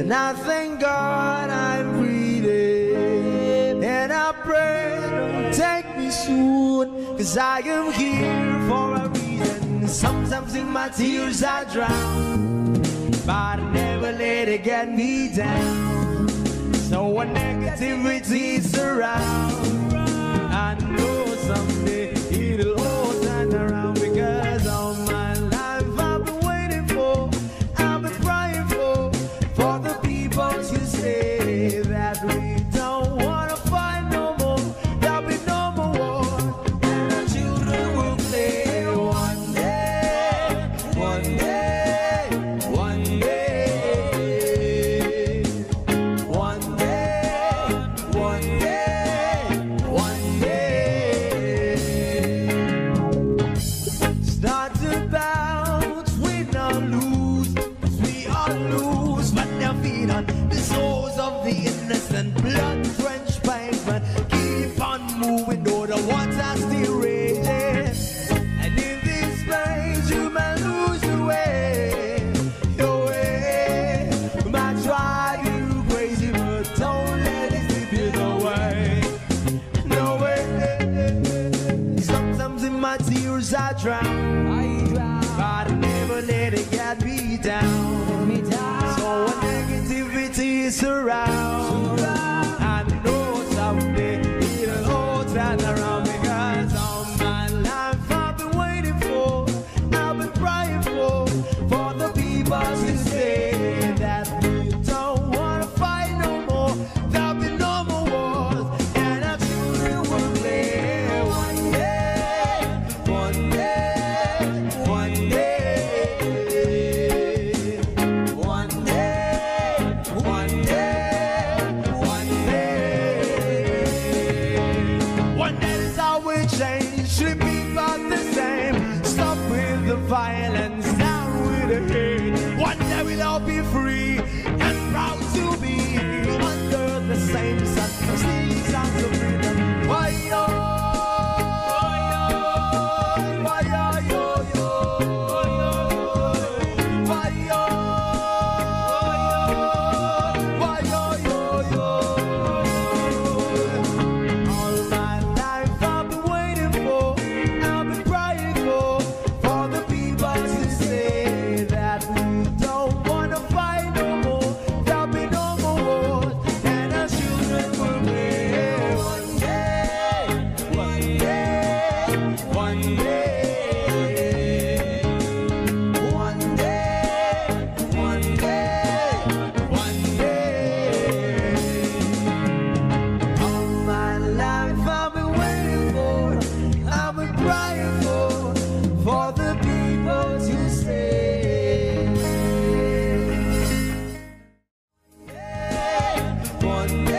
And I thank God I'm breathing. And I pray don't take me soon, 'cause I am here for a reason. Sometimes in my tears I drown, but I never let it get me down. So when negativity surrounds, I know someday it'll all turn around. Because all my life I've been waiting for, I've been crying for the people to say that we don't want to fight no more. There'll be no more war, and our children will play. One day, one day, one day, one day, one day, one day. Start to bounce, we not lose, 'cause we all lose, but their feet on the souls of the innocent, blood-drenched pavement. Keep on moving, though the water still raging. And in this place, you may lose your way, your way. Might drive you crazy, but don't let it slip you away. No way. Sometimes in my tears I drown, but I never let it get me down. So when negativity surrounds, I know someday it'll all turn around. Because all my life I've been waiting for, I've been crying for the people to say that we don't want to fight no more. There'll be no more wars, and our children will play. One day, one day, one day, one day, one day, one day. One day is how we change, should be about the same. Stop with the violence, down with the hate. One day we'll all be free and proud to be under the same sun. Singing songs of freedom. Why yo, why yo, yo, yo, why yo, why yo, yo, yo. All my life I've been waiting for, I've been crying for the people to say that we don't want to fight no more. There'll be no more wars, and our children will play. One day, one day, one day, one day, one day, one day. All my life I've been waiting for, I've been crying for the people to say. One day.